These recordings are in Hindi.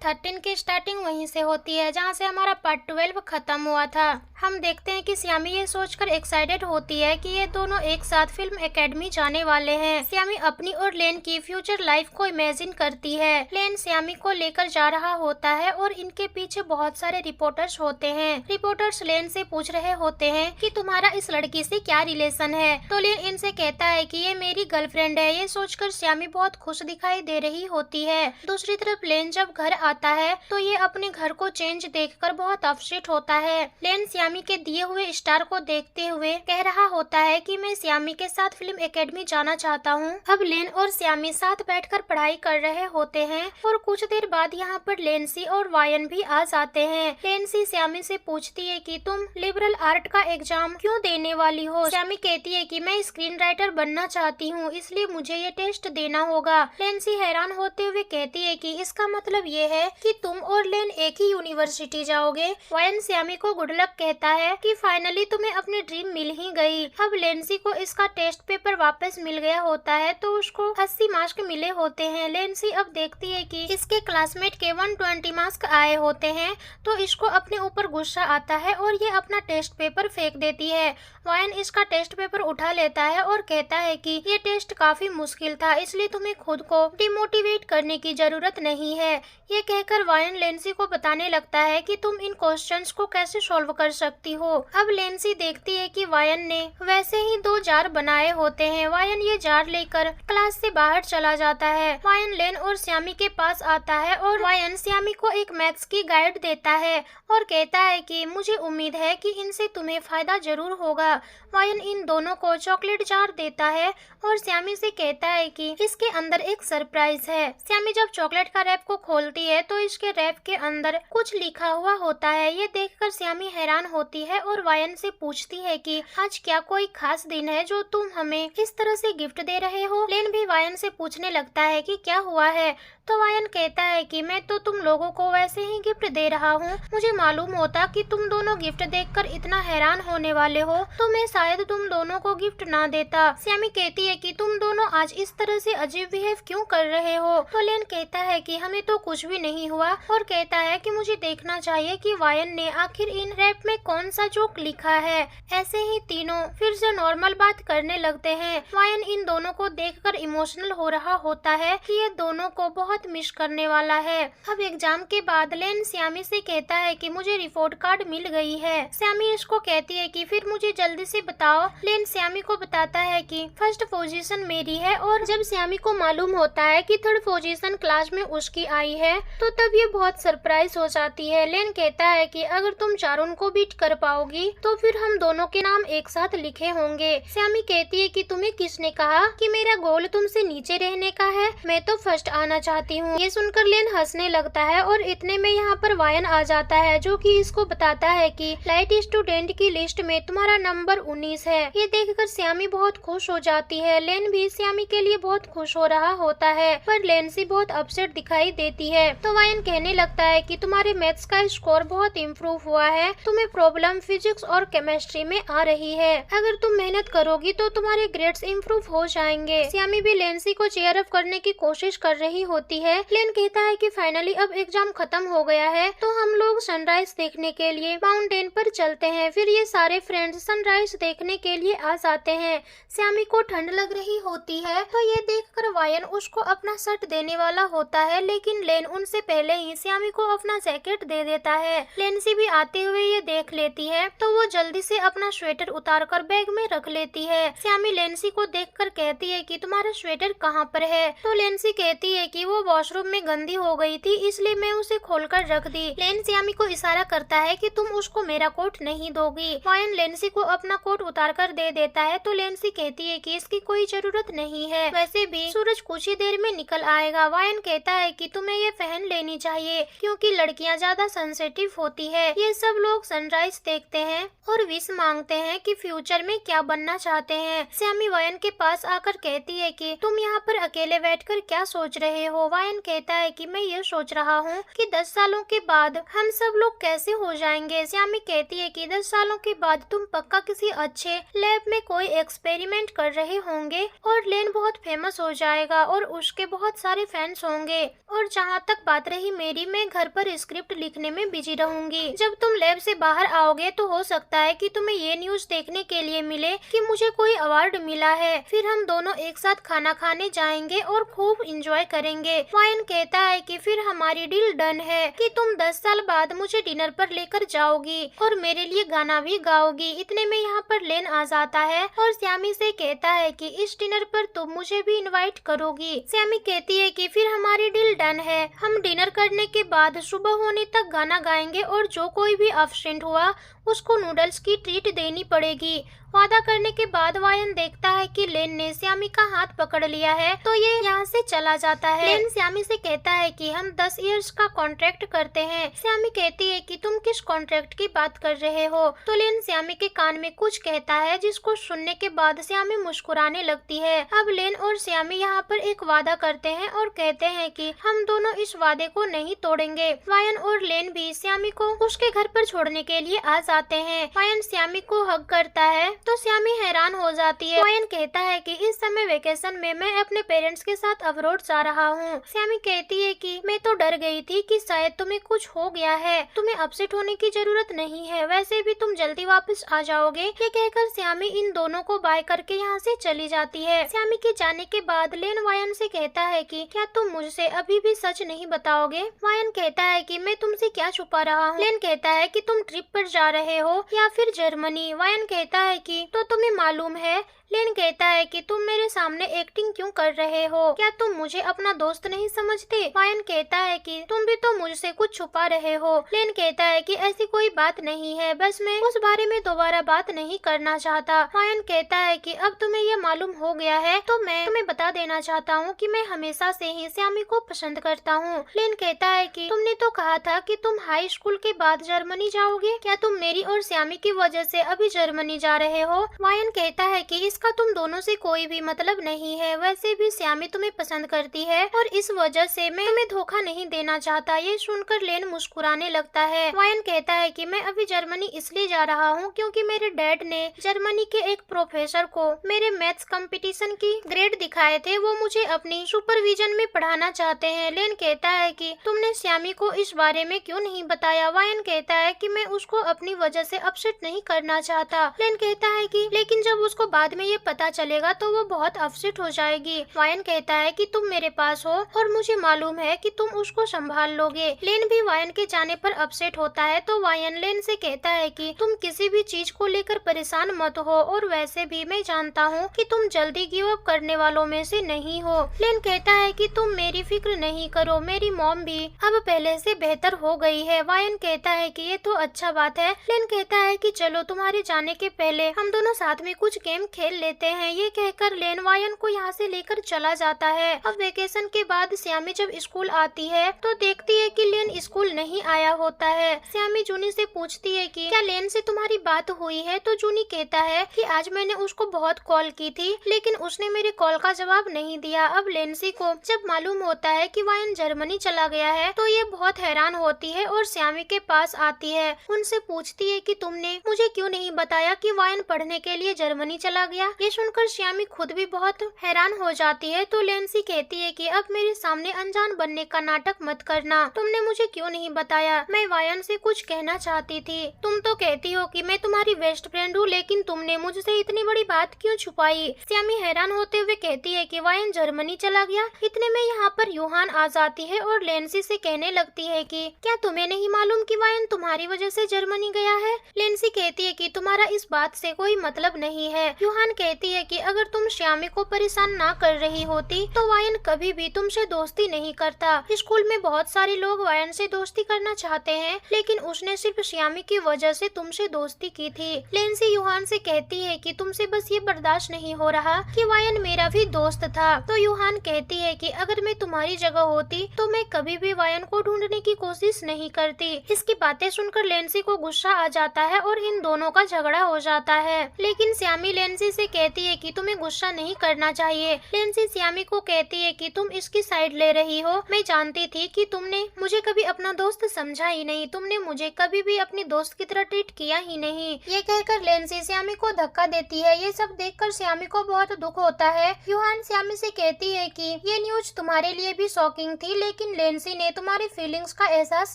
13 की स्टार्टिंग वहीं से होती है जहां से हमारा पार्ट 12 खत्म हुआ था। हम देखते हैं कि श्यामी ये सोचकर एक्साइटेड होती है कि ये दोनों एक साथ फिल्म एकेडमी जाने वाले हैं। श्यामी अपनी और लेन की फ्यूचर लाइफ को इमेजिन करती है। लेन श्यामी को लेकर जा रहा होता है और इनके पीछे बहुत सारे रिपोर्टर्स होते हैं। रिपोर्टर्स लेन से पूछ रहे होते हैं कि तुम्हारा इस लड़की से क्या रिलेशन है, तो लेन इनसे कहता है कि ये मेरी गर्लफ्रेंड है। ये सोचकर श्यामी बहुत खुश दिखाई दे रही होती है। दूसरी तरफ लेन जब घर आता है तो ये अपने घर को चेंज देखकर बहुत अपसेट होता है। लेन श्यामी के दिए हुए स्टार को देखते हुए कह रहा होता है कि मैं श्यामी के साथ फिल्म एकेडमी जाना चाहता हूँ। अब लेन और श्यामी साथ बैठकर पढ़ाई कर रहे होते हैं और कुछ देर बाद यहाँ पर लेंसी और वायन भी आ जाते हैं। लेंसी श्यामी से पूछती है कि तुम लिबरल आर्ट का एग्जाम क्यों देने वाली हो। श्यामी कहती है कि मैं स्क्रीन राइटर बनना चाहती हूँ, इसलिए मुझे ये टेस्ट देना होगा। लेंसी हैरान होते हुए कहती है कि इसका मतलब ये है कि तुम और लेन एक ही यूनिवर्सिटी जाओगे। वायन श्यामी को गुड लक कहता है कि फाइनली तुम्हें अपनी ड्रीम मिल ही गई। अब लेंसी को इसका टेस्ट पेपर वापस मिल गया होता है तो उसको 80 मार्क्स मिले होते हैं। लेंसी अब देखती है कि इसके क्लासमेट के 120 मार्क्स आए होते हैं तो इसको अपने ऊपर गुस्सा आता है और ये अपना टेस्ट पेपर फेंक देती है। वायन इसका टेस्ट पेपर उठा लेता है और कहता है कि ये टेस्ट काफी मुश्किल था, इसलिए तुम्हें खुद को डिमोटिवेट करने की जरूरत नहीं है। ये कहकर वायन लेंसी को बताने लगता है कि तुम इन क्वेश्चंस को कैसे सॉल्व कर सकती हो। अब लेंसी देखती है कि वायन ने वैसे ही 2 जार बनाए होते हैं। वायन ये जार लेकर क्लास से बाहर चला जाता है। वायन लेन और श्यामी के पास आता है और वायन श्यामी को एक मैथ्स की गाइड देता है और कहता है कि मुझे उम्मीद है कि इनसे तुम्हें फायदा जरूर होगा। वायन इन दोनों को चॉकलेट जार देता है और श्यामी से कहता है कि इसके अंदर एक सरप्राइज है। श्यामी जब चॉकलेट का रैप को खोलती है तो इसके रैप के अंदर कुछ लिखा हुआ होता है। ये देखकर श्यामी हैरान होती है और वायन से पूछती है कि आज क्या कोई खास दिन है जो तुम हमें इस तरह से गिफ्ट दे रहे हो। लेन भी वायन से पूछने लगता है कि क्या हुआ है, तो वायन कहता है कि मैं तो तुम लोगों को वैसे ही गिफ्ट दे रहा हूँ। मुझे मालूम होता कि तुम दोनों गिफ्ट देखकर इतना हैरान होने वाले हो तो मैं शायद तुम दोनों को गिफ्ट ना देता। श्यामी कहती है कि तुम दोनों आज इस तरह से अजीब बिहेव क्यों कर रहे हो, तो लेन कहता है कि हमें तो कुछ भी नहीं हुआ और कहता है कि मुझे देखना चाहिए कि वायन ने आखिर इन रैप में कौन सा जोक लिखा है। ऐसे ही तीनों फिर से नॉर्मल बात करने लगते हैं। वायन इन दोनों को देखकर इमोशनल हो रहा होता है कि ये दोनों को बहुत मिस करने वाला है। अब एग्जाम के बाद लेन श्यामी से कहता है कि मुझे रिपोर्ट कार्ड मिल गई है। श्यामी इसको कहती है कि फिर मुझे जल्दी से बताओ। लेन श्यामी को बताता है कि फर्स्ट पोजीशन मेरी है और जब श्यामी को मालूम होता है कि थर्ड पोजीशन क्लास में उसकी आई है तो तब ये बहुत सरप्राइज हो जाती है। लेन कहता है कि अगर तुम चारुन को बीट कर पाओगी तो फिर हम दोनों के नाम एक साथ लिखे होंगे। श्यामी कहती है कि तुम्हें किसने कहा कि मेरा गोल तुमसे नीचे रहने का है, मैं तो फर्स्ट आना चाहती हूँ। ये सुनकर लेन हंसने लगता है और इतने में यहाँ पर वायन आ जाता है जो कि इसको बताता है कि लाइट स्टूडेंट की लिस्ट में तुम्हारा नंबर 19 है। ये देखकर श्यामी बहुत खुश हो जाती है। लेन भी श्यामी के लिए बहुत खुश हो रहा होता है पर लेंसी बहुत अपसेट दिखाई देती है। तो वायन कहने लगता है कि तुम्हारे मैथ्स का स्कोर बहुत इम्प्रूव हुआ है, तुम्हें प्रॉब्लम फिजिक्स और केमिस्ट्री में आ रही है। अगर तुम मेहनत करोगी तो तुम्हारे ग्रेड्स इम्प्रूव हो जाएंगे। श्यामी भी लेंसी को चीयर अप करने की कोशिश कर रही होती है। लेन कहता है कि फाइनली अब एग्जाम खत्म हो गया है तो हम लोग सनराइज देखने के लिए माउंटेन पर चलते हैं। फिर ये सारे फ्रेंड्स सनराइज देखने के लिए आ जाते हैं। श्यामी को ठंड लग रही होती है तो ये देखकर वायन उसको अपना शर्ट देने वाला होता है, लेकिन लेन उनसे पहले ही श्यामी को अपना जैकेट दे देता है। लेंसी भी आते हुए ये देख लेती है तो वो जल्दी से अपना स्वेटर उतारकर बैग में रख लेती है। श्यामी लेंसी को देखकर कहती है कि तुम्हारा स्वेटर कहाँ पर है, तो लेंसी कहती है कि वो वॉशरूम में गंदी हो गई थी इसलिए मैं उसे खोलकर रख दी। लेन श्यामी को इशारा करता है कि तुम उसको मेरा कोट नहीं दोगी। वायन लेंसी को अपना कोट उतार कर दे देता है तो लेंसी कहती है कि इसकी कोई जरूरत नहीं है, वैसे भी सूरज कुछ ही देर में निकल आएगा। वायन कहता है कि तुम्हें ये पहन लेनी चाहिए क्योंकि लड़कियां ज्यादा सेंसिटिव होती है। ये सब लोग सनराइज देखते हैं और विश मांगते हैं कि फ्यूचर में क्या बनना चाहते हैं। श्यामी वायन के पास आकर कहती है कि तुम यहाँ पर अकेले बैठकर क्या सोच रहे हो। वायन कहता है कि मैं ये सोच रहा हूँ कि 10 सालों के बाद हम सब लोग कैसे हो जाएंगे। श्यामी कहती है कि 10 सालों के बाद तुम पक्का किसी अच्छे लैब में कोई एक्सपेरिमेंट कर रहे होंगे और लेन बहुत फेमस हो जाएगा और उसके बहुत सारे फैंस होंगे। और जहाँ तक बात रही मेरी, मैं घर पर स्क्रिप्ट लिखने में बिजी रहूंगी। जब तुम लैब से बाहर आओगे तो हो सकता है कि तुम्हें ये न्यूज देखने के लिए मिले कि मुझे कोई अवार्ड मिला है। फिर हम दोनों एक साथ खाना खाने जाएंगे और खूब इंजॉय करेंगे। वायन कहता है कि फिर हमारी डील डन है कि तुम 10 साल बाद मुझे डिनर पर लेकर जाओगी और मेरे लिए गाना भी गाओगी। इतने में यहाँ पर लेन आ जाता है और श्यामी से कहता है कि इस डिनर पर तुम मुझे भी इनवाइट करोगी। श्यामी कहती है कि फिर हमारी डील डन है। हम डिनर करने के बाद सुबह होने तक गाना गाएंगे और जो कोई भी एब्सेंट हुआ उसको नूडल्स की ट्रीट देनी पड़ेगी। वादा करने के बाद वायन देखता है कि लेन ने श्यामी का हाथ पकड़ लिया है तो ये यहाँ से चला जाता है। लेन श्यामी से कहता है कि हम 10 इयर्स का कॉन्ट्रैक्ट करते हैं। श्यामी कहती है कि तुम किस कॉन्ट्रैक्ट की बात कर रहे हो। तो लेन श्यामी के कान में कुछ कहता है जिसको सुनने के बाद श्यामी मुस्कुराने लगती है। अब लेन और श्यामी यहाँ पर एक वादा करते हैं और कहते हैं कि हम दोनों इस वादे को नहीं तोड़ेंगे। वायन और लेन भी श्यामी को उसके घर पर छोड़ने के लिए आ जाते हैं। वायन श्यामी को हग करता है तो श्यामी हैरान हो जाती है। वायन कहता है कि इस समय वेकेशन में मैं अपने पेरेंट्स के साथ अब्रॉड जा रहा हूँ। श्यामी कहती है कि मैं तो डर गई थी कि शायद तुम्हें कुछ हो गया है। तुम्हें अपसेट होने की जरूरत नहीं है, वैसे भी तुम जल्दी वापस आ जाओगे। ये कहकर श्यामी इन दोनों को बाय करके यहाँ से चली जाती है। श्यामी के जाने के बाद लेन वायन से कहता है कि क्या तुम मुझसे अभी भी सच नहीं बताओगे। वायन कहता है कि मैं तुमसे क्या छुपा रहा हूँ। लेन कहता है कि तुम ट्रिप पर जा रहे हो या फिर जर्मनी। वायन कहता है कि तो तुम्हें मालूम है। लेन कहता है कि तुम मेरे सामने एक्टिंग क्यों कर रहे हो, क्या तुम मुझे अपना दोस्त नहीं समझते। वायन कहता है कि तुम भी तो मुझसे कुछ छुपा रहे हो। लेन कहता है कि ऐसी कोई बात नहीं है, बस मैं उस बारे में दोबारा बात नहीं करना चाहता। वायन कहता है कि अब तुम्हें यह मालूम हो गया है तो मैं तुम्हें बता देना चाहता हूँ कि मैं हमेशा से ही श्यामी को पसंद करता हूँ। लेन कहता है कि तुमने तो कहा था कि तुम हाई स्कूल के बाद जर्मनी जाओगे, क्या तुम मेरी और श्यामी की वजह से अभी जर्मनी जा रहे हो। वायन कहता है कि इसका तुम दोनों से कोई भी मतलब नहीं है, वैसे भी श्यामी तुम्हें पसंद करती है और इस वजह से मैं तुम्हें धोखा नहीं देना चाहता। ये सुनकर लेन मुस्कुराने लगता है। वायन कहता है कि मैं अभी जर्मनी इसलिए जा रहा हूँ क्योंकि मेरे डैड ने जर्मनी के एक प्रोफेसर को मेरे मैथ्स कंपटीशन की ग्रेड दिखाए थे, वो मुझे अपनी सुपरविजन में पढ़ाना चाहते हैं। लेन कहता है कि तुमने श्यामी को इस बारे में क्यों नहीं बताया। वायन कहता है कि मैं उसको अपनी वजह से अपसेट नहीं करना चाहता। लेन कहता है कि लेकिन जब उसको बाद में ये पता चलेगा तो वो बहुत अपसेट हो जाएगी। वायन कहता है कि तुम मेरे पास हो और मुझे मालूम है कि तुम उसको संभाल लोगे। लेन भी वायन के जाने पर अपसेट होता है तो वायन लेन से कहता है कि तुम किसी भी चीज को लेकर परेशान मत हो और वैसे भी मैं जानता हूँ कि तुम जल्दी गिव अप करने वालों में से नहीं हो। लेन कहता है कि तुम मेरी फिक्र नहीं करो, मेरी मॉम भी अब पहले से बेहतर हो गई है। वायन कहता है कि ये तो अच्छा बात है। लेन कहता है कि चलो तुम्हारे जाने के पहले हम दोनों साथ में कुछ गेम खेल लेते हैं। ये कहकर लेन वायन को यहाँ से लेकर चला जाता है। अब वेकेशन के बाद श्यामी जब स्कूल आती है तो देखती है कि लेन स्कूल नहीं आया होता है। श्यामी जूनी से पूछती है कि क्या लेन से तुम्हारी बात हुई है, तो जूनी कहता है कि आज मैंने उसको बहुत कॉल की थी लेकिन उसने मेरे कॉल का जवाब नहीं दिया। अब लेंसी को जब मालूम होता है कि वायन जर्मनी चला गया है तो ये बहुत हैरान होती है और श्यामी के पास आती है। उनसे पूछती है कि तुमने मुझे क्यों नहीं बताया कि वायन पढ़ने के लिए जर्मनी चला गया। ये सुनकर श्यामी खुद भी बहुत हैरान हो जाती है तो लेंसी कहती है कि अब मेरे सामने अनजान बनने का नाटक मत करना, तुमने मुझे क्यों नहीं बताया। मैं वायन से कुछ कहना चाहती थी। तुम तो कहती हो कि मैं तुम्हारी बेस्ट फ्रेंड हूँ लेकिन तुमने मुझसे इतनी बड़ी बात क्यों छुपाई। श्यामी हैरान होते हुए कहती है कि वायन जर्मनी चला गया। इतने में यहाँ पर यूहान आ जाती है और लेंसी से कहने लगती है कि क्या तुम्हें नहीं मालूम कि वायन तुम्हारी वजह से जर्मनी गया है। लेंसी कहती है कि तुम्हारा इस बात से कोई मतलब नहीं है। यूहान कहती है कि अगर तुम श्यामी को परेशान ना कर रही होती तो वायन कभी भी तुमसे दोस्ती नहीं करता। स्कूल में बहुत सारे लोग वायन से दोस्ती करना चाहते हैं लेकिन उसने सिर्फ श्यामी की वजह से तुमसे दोस्ती की थी। लेंसी यूहान से कहती है कि तुमसे बस ये बर्दाश्त नहीं हो रहा कि वायन मेरा भी दोस्त था। तो यूहान कहती है कि अगर मैं तुम्हारी जगह होती तो मैं कभी भी वायन को ढूंढने की कोशिश नहीं करती। इसकी बातें सुनकर लेंसी को गुस्सा आ जाता है और इन दोनों का झगड़ा हो जाता है। लेकिन श्यामी लेंसी से कहती है कि तुम्हें गुस्सा नहीं करना चाहिए। लेंसी श्यामी को कहती है कि तुम इसकी साइड ले रही हो। मैं जानती थी कि तुमने मुझे कभी अपना दोस्त समझा ही नहीं, तुमने मुझे कभी भी अपनी दोस्त की तरह ट्रीट किया ही नहीं। ये कहकर लेंसी श्यामी को धक्का देती है। ये सब देखकर श्यामी को बहुत दुख होता है। यूहान श्यामी से कहती है कि ये न्यूज तुम्हारे लिए भी शॉकिंग थी, लेकिन लेंसी ने तुम्हारी फीलिंग्स का एहसास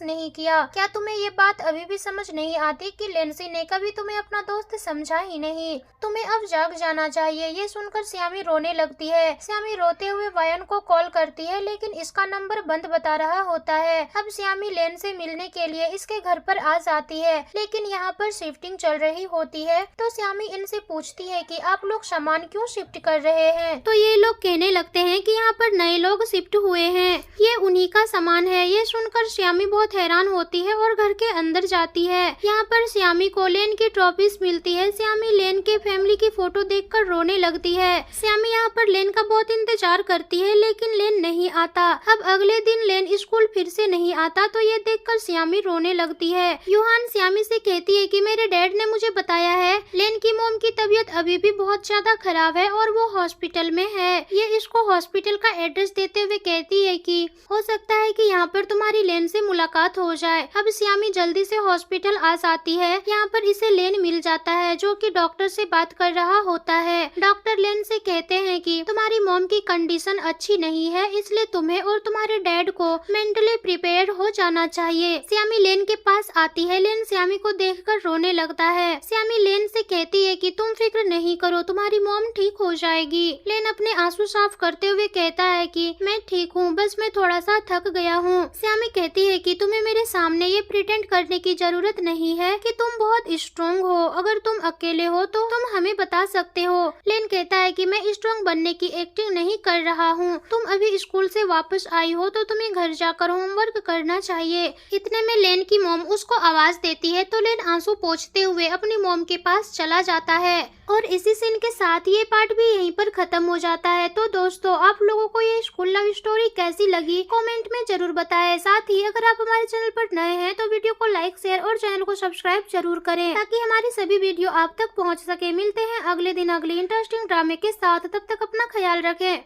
नहीं किया। क्या तुम्हें ये बात अभी भी समझ नहीं आती कि लेंसी ने कभी तुम्हें अपना दोस्त समझा ही नहीं? तुम्हें अब जाग जाना चाहिए। ये सुनकर श्यामी रोने लगती है। श्यामी रोते हुए वायन को कॉल करती है, लेकिन इसका नंबर बंद बता रहा होता है। अब श्यामी लेन से मिलने के लिए इसके घर पर आ जाती है, लेकिन यहाँ पर शिफ्टिंग चल रही होती है। तो श्यामी इनसे पूछती है कि आप लोग सामान क्यों शिफ्ट कर रहे हैं? तो ये लोग कहने लगते हैं कि यहाँ पर नए लोग शिफ्ट हुए हैं, ये उन्हीं का सामान है। ये सुनकर श्यामी बहुत हैरान होती है और घर के अंदर जाती है। यहाँ पर श्यामी को लेन की ट्रॉफीज मिलती है। श्यामी लेन के फैमिली की फोटो देखकर रोने लगती है। श्यामी यहाँ पर लेन का बहुत इंतजार करती है, लेकिन लेन नहीं आता। अब अगले दिन लेन स्कूल फिर से नहीं आता, तो ये देखकर श्यामी रोने लगती है। यूहान श्यामी से कहती है कि मेरे डैड ने मुझे बताया है लेन की मॉम की तबीयत अभी भी बहुत ज्यादा खराब है और वो हॉस्पिटल में है। ये इसको हॉस्पिटल का एड्रेस देते हुए कहती है कि हो सकता है कि यहाँ पर तुम्हारी लेन से मुलाकात हो जाए। अब श्यामी जल्दी से हॉस्पिटल आ जाती है। यहाँ पर इसे लेन मिल जाता है, जो कि डॉक्टर से बात कर रहा होता है। डॉक्टर लेन से कहते हैं कि तुम्हारी मॉम की कंडीशन अच्छी नहीं है, इसलिए तुम्हें और तुम्हारे डैड को मेंटली प्रिपेयर हो जाना चाहिए। श्यामी लेन के पास आती है। लेन श्यामी को देखकर रोने लगता है। श्यामी लेन से कहती है कि तुम फिक्र नहीं करो, तुम्हारी मॉम ठीक हो जाएगी। लेन अपने आंसू साफ करते हुए कहता है कि मैं ठीक हूँ, बस मैं थोड़ा सा थक गया हूँ। श्यामी कहती है कि तुम्हें मेरे सामने ये प्रिटेंड करने की जरूरत नहीं है कि तुम बहुत स्ट्रॉन्ग हो। अगर तुम अकेले हो तो तुम हमें बता सकते हो। लेन कहता है कि मैं स्ट्रॉन्ग बनने की एक्टिंग नहीं कर रहा हूँ। तुम अभी स्कूल से वापस आई हो तो तुम्हें घर जाकर होमवर्क करना चाहिए। इतने में लेन की मॉम उसको आवाज देती है, तो लेन आंसू पोंछते हुए अपनी मॉम के पास चला जाता है। और इसी सीन के साथ ये पार्ट भी यहीं पर खत्म हो जाता है। तो दोस्तों, आप लोगों को ये स्कूल लव स्टोरी कैसी लगी कमेंट में जरूर बताएं। साथ ही अगर आप हमारे चैनल पर नए हैं तो वीडियो को लाइक, शेयर और चैनल को सब्सक्राइब जरूर करें, ताकि हमारी सभी वीडियो आप तक पहुंच सके। मिलते हैं अगले दिन अगली इंटरेस्टिंग ड्रामे के साथ। तब तक अपना ख्याल रखें।